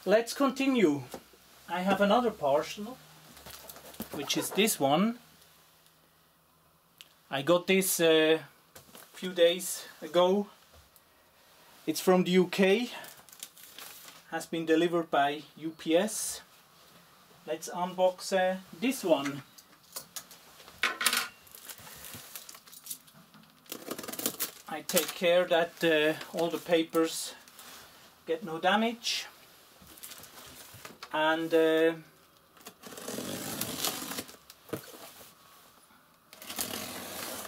let's continue. I have another parcel, which is this one. I got this a few days ago. It's from the UK, has been delivered by UPS. Let's unbox this one. I take care that all the papers get no damage, and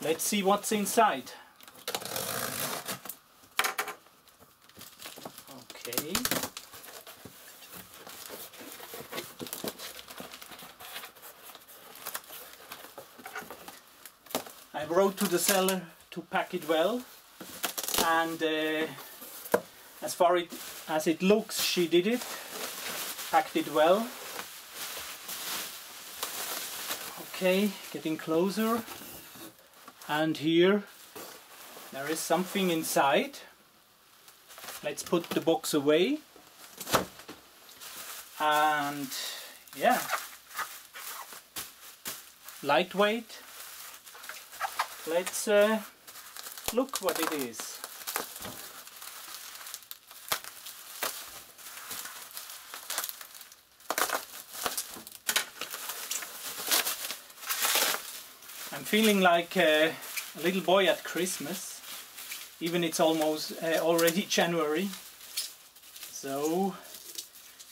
let's see what's inside. Okay. I wrote to the seller to pack it well, and as far as it looks, she did it, packed it well. Okay, getting closer, and here there is something inside. Let's put the box away, and yeah, lightweight. Let's look what it is. I'm feeling like a little boy at Christmas, even it's almost already January. So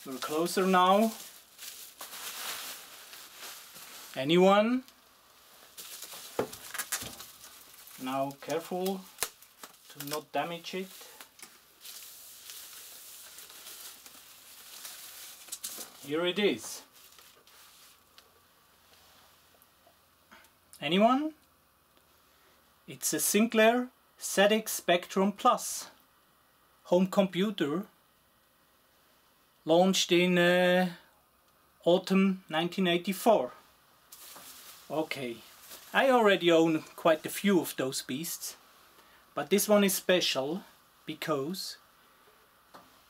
we're closer now. Anyone? Now careful to not damage it. Here it is. Anyone? It's a Sinclair ZX Spectrum Plus home computer, launched in autumn 1984. Okay. I already own quite a few of those beasts, but this one is special because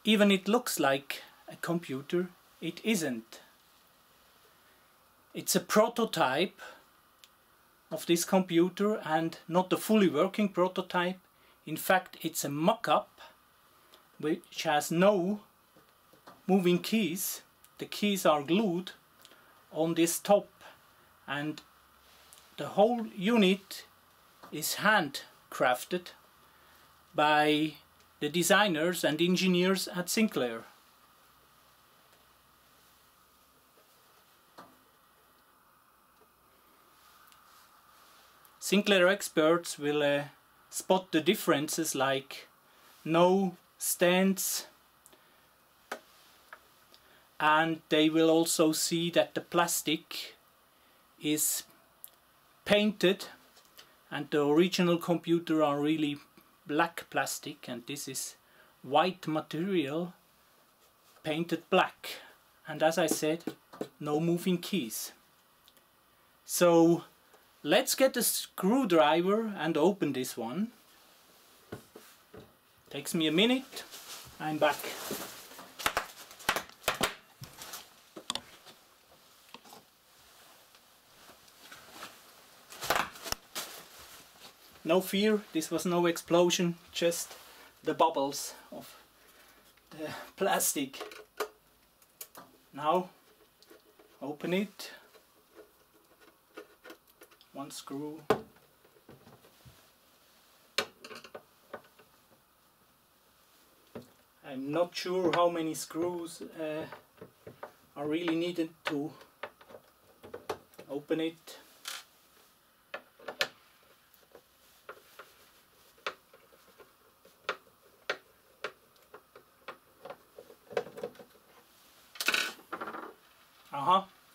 even it looks like a computer, it isn't. It's a prototype of this computer, and not the fully working prototype. In fact, it's a mock-up which has no moving keys. The keys are glued on this top, and the whole unit is handcrafted by the designers and engineers at Sinclair. Sinclair experts will spot the differences, like no stands, and they will also see that the plastic is painted, and the original computer are really black plastic, and this is white material painted black, and as I said, no moving keys. So let's get a screwdriver and open this one. Takes me a minute. I'm back. No fear, this was no explosion, just the bubbles of the plastic. Now open it. One screw. I'm not sure how many screws are really needed to open it.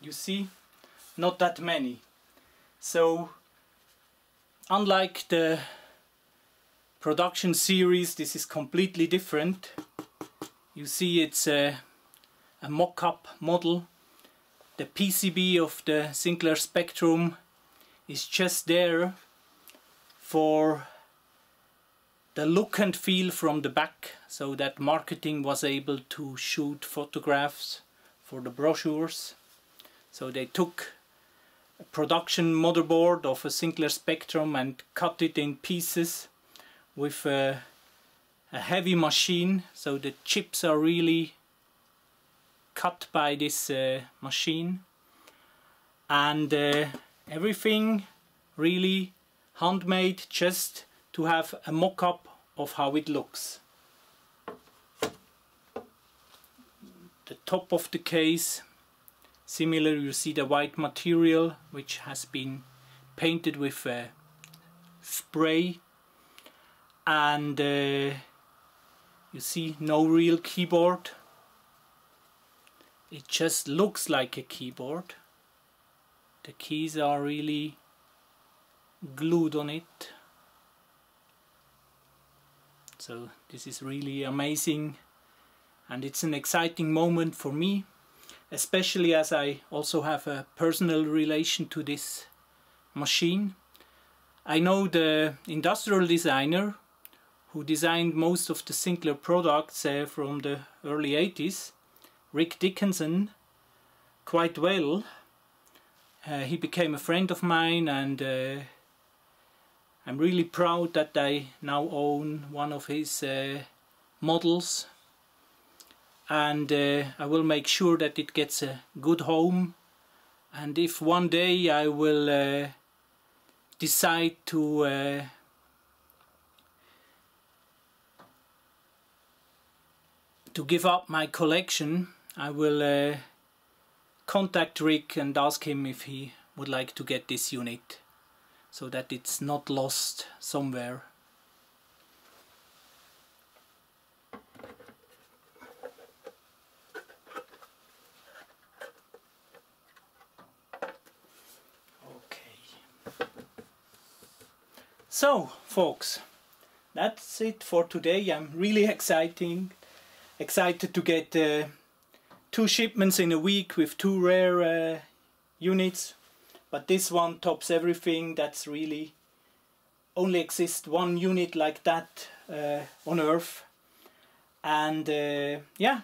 You see, not that many. So unlike the production series, this is completely different. You see, it's a mock-up model. The PCB of the Sinclair Spectrum is just there for the look and feel from the back, so that marketing was able to shoot photographs for the brochures. So they took a production motherboard of a Sinclair Spectrum and cut it in pieces with a heavy machine, so the chips are really cut by this machine, and everything really handmade, just to have a mock-up of how it looks. The top of the case, similar, you see the white material which has been painted with spray, and you see no real keyboard. It just looks like a keyboard. The keys are really glued on it. So this is really amazing, and it's an exciting moment for me, especially as I also have a personal relation to this machine. I know the industrial designer who designed most of the Sinclair products from the early 80s, Rick Dickinson, quite well. He became a friend of mine, and I'm really proud that I now own one of his models, and I will make sure that it gets a good home. And if one day I will decide to give up my collection, I will contact Rick and ask him if he would like to get this unit, so that it's not lost somewhere. Okay. So, folks, that's it for today. I'm really excited to get 2 shipments in a week with 2 rare units, but this one tops everything. That's really only exists 1 unit like that on Earth. And yeah,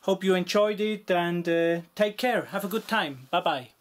hope you enjoyed it, and take care, have a good time, bye bye.